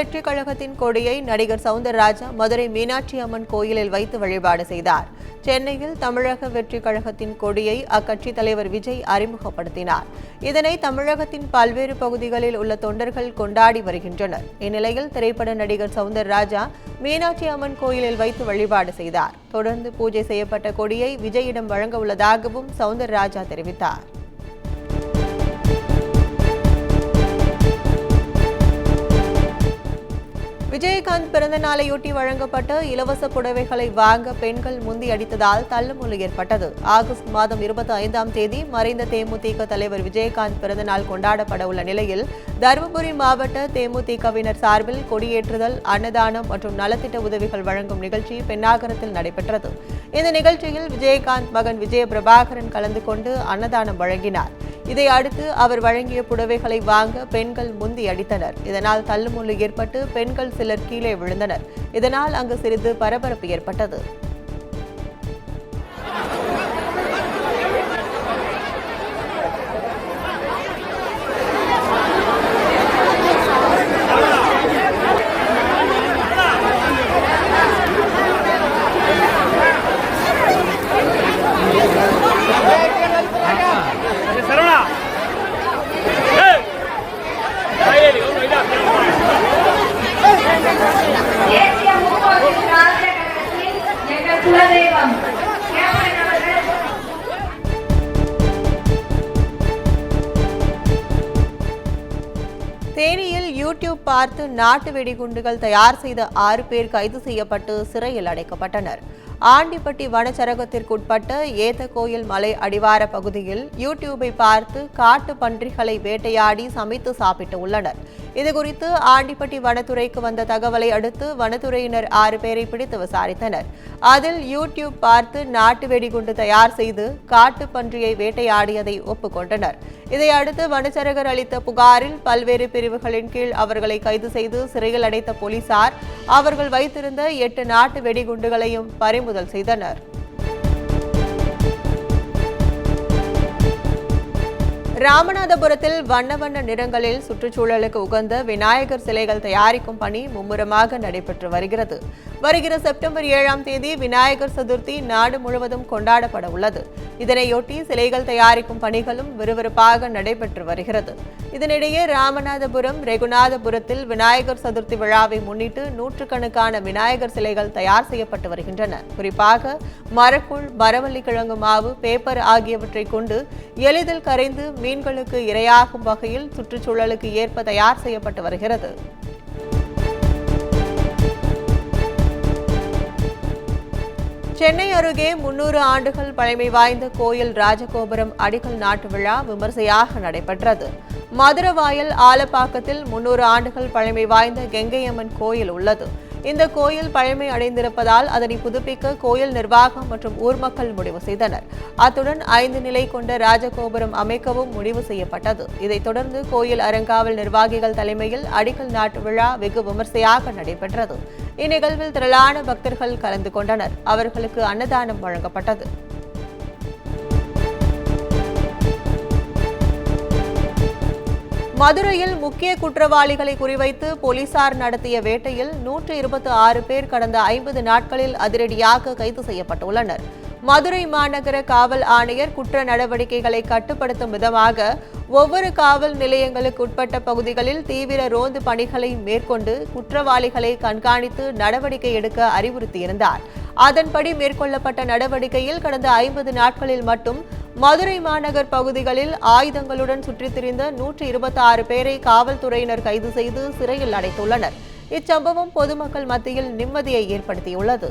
வெற்றி கழகத்தின் கொடியை நடிகர் சவுந்தரராஜா மதுரை மீனாட்சி அம்மன் கோயிலில் வைத்து வழிபாடு செய்தார். சென்னையில் தமிழக வெற்றி கழகத்தின் கொடியை அக்கட்சி தலைவர் விஜய் அறிமுகப்படுத்தினார். இதனை தமிழகத்தின் பல்வேறு பகுதிகளில் உள்ள தொண்டர்கள் கொண்டாடி வருகின்றனர். இந்நிலையில் திரைப்பட நடிகர் சவுந்தரராஜா மீனாட்சி அம்மன் கோயிலில் வைத்து வழிபாடு செய்தார். தொடர்ந்து பூஜை செய்யப்பட்ட கொடியை விஜயிடம் வழங்க உள்ளதாகவும் சவுந்தரராஜா தெரிவித்தார். விஜயகாந்த் பிறந்த நாளையொட்டி வழங்கப்பட்ட இலவச புடவைகளை வாங்க பெண்கள் முந்தி அடித்ததால் தள்ளுமுள்ளு ஏற்பட்டது. ஆகஸ்ட் மாதம் 25ஆம் தேதி மறைந்த தேமுதிக தலைவர் விஜயகாந்த் பிறந்தநாள் கொண்டாடப்பட உள்ள நிலையில் தருமபுரி மாவட்ட தேமுதிகவினர் சார்பில் கொடியேற்றுதல், அன்னதானம் மற்றும் நலத்திட்ட உதவிகள் வழங்கும் நிகழ்ச்சி பென்னாகரத்தில் நடைபெற்றது. இந்த நிகழ்ச்சியில் விஜயகாந்த் மகன் விஜய பிரபாகரன் கலந்து கொண்டு அன்னதானம் வழங்கினார். இதை அடுத்து அவர் வழங்கிய புடவைகளை வாங்க பெண்கள் முந்தி அடித்தனர். இதனால் தள்ளுமுள்ளு ஏற்பட்டு பெண்கள் சிலர் கீழே விழுந்தனர். இதனால் அங்கு சிறிது பரபரப்பு ஏற்பட்டது. தேனியில் யூடியூப் பார்த்து நாட்டு வெடிகுண்டுகள் தயார் செய்த 6 பேர் கைது செய்யப்பட்டு சிறையில் அடைக்கப்பட்டனர். ஆண்டிப்பட்டி வனச்சரகத்திற்குட்பட்ட ஏத்தகோயில் மலை அடிவார பகுதியில் யூடியூபை பார்த்து காட்டு பன்றிகளை வேட்டையாடி சமைத்து சாப்பிட்டு உள்ளனர். இதுகுறித்து ஆண்டிப்பட்டி வனத்துறைக்கு வந்த தகவலை அடுத்து வனத்துறையினர் 6 பேரை பிடித்து விசாரித்தனர். அதில் யூடியூப் பார்த்து நாட்டு வெடிகுண்டு தயார் செய்து காட்டு பன்றியை வேட்டையாடியதை ஒப்புக்கொண்டனர். இதையடுத்து வனச்சரகர் அளித்த புகாரில் பல்வேறு பிரிவுகளின் கீழ் அவர்களை கைது செய்து சிறையில் அடைத்த போலீசார் அவர்கள் வைத்திருந்த 8 நாட்டு வெடிகுண்டுகளையும் பறிமுதல் செய்தனர். ராமநாதபுரத்தில் வண்ண வண்ண நிறங்களில் சுற்றுச்சூழலுக்கு உகந்த விநாயகர் சிலைகள் தயாரிக்கும் பணி மும்முரமாக நடைபெற்று வருகிறது. வருகிற செப்டம்பர் 7ஆம் தேதி விநாயகர் சதுர்த்தி நாடு முழுவதும் கொண்டாடப்பட உள்ளது. இதனையொட்டி சிலைகள் தயாரிக்கும் பணிகளும் விறுவிறுப்பாக நடைபெற்று வருகிறது. இதனிடையே ராமநாதபுரம், ரெகுநாதபுரத்தில் விநாயகர் சதுர்த்தி விழாவை முன்னிட்டு நூற்றுக்கணக்கான விநாயகர் சிலைகள் தயார் செய்யப்பட்டு வருகின்றன. குறிப்பாக மரக்கூழ், மரவள்ளி கிழங்கு மாவு, பேப்பர் ஆகியவற்றை கொண்டு எளிதில் கரைந்து மீன்களுக்கு இரையாகும் வகையில் சுற்றுச்சூழலுக்கு ஏற்ப தயார் செய்யப்பட்டு வருகிறது. சென்னை அருகே 300 ஆண்டுகள் பழமை வாய்ந்த கோயில் ராஜகோபுரம் அடிக்கல் நாட்டு விழா விமர்சையாக நடைபெற்றது. மதுரவாயல் ஆலப்பாக்கத்தில் 300 ஆண்டுகள் பழமை வாய்ந்த கெங்கையம்மன் கோயில் உள்ளது. இந்த கோயில் பழமை அடைந்திருப்பதால் அதனை புதுப்பிக்க கோயில் நிர்வாகம் மற்றும் ஊர் மக்கள் முடிவு செய்தனர். அத்துடன் 5 நிலை கொண்ட ராஜகோபுரம் அமைக்கவும் முடிவு செய்யப்பட்டது. இதைத் தொடர்ந்து கோயில் அறங்காவல் நிர்வாகிகள் தலைமையில் அடிக்கல் நாட்டு விழா வெகு விமர்சையாக நடைபெற்றது. இந்நிகழ்வில் திரளான பக்தர்கள் கலந்து கொண்டனர். அவர்களுக்கு அன்னதானம் வழங்கப்பட்டது. மதுரையில் முக்கிய குற்றவாளிகளை குறிவைத்து போலீசார் நடத்திய வேட்டையில் 126 பேர் கடந்த 50 நாட்களில் அதிரடியாக கைது செய்யப்பட்டுள்ளனர். மதுரை மாநகர காவல் ஆணையர் குற்ற நடவடிக்கைகளை கட்டுப்படுத்தும் விதமாக ஒவ்வொரு காவல் நிலையங்களுக்கு உட்பட்ட பகுதிகளில் தீவிர ரோந்து பணிகளை மேற்கொண்டு குற்றவாளிகளை கண்காணித்து நடவடிக்கை எடுக்க அறிவுறுத்தியிருந்தார். அதன்படி மேற்கொள்ளப்பட்ட நடவடிக்கையில் கடந்த 50 நாட்களில் மட்டும் மதுரை மாநகர் பகுதிகளில் ஆயுதங்களுடன் சுற்றித் திரிந்த 126 பேரை காவல்துறையினர் கைது செய்து சிறையில் அடைத்துள்ளனர். இச்சம்பவம் பொதுமக்கள் மத்தியில் நிம்மதியை ஏற்படுத்தியுள்ளது.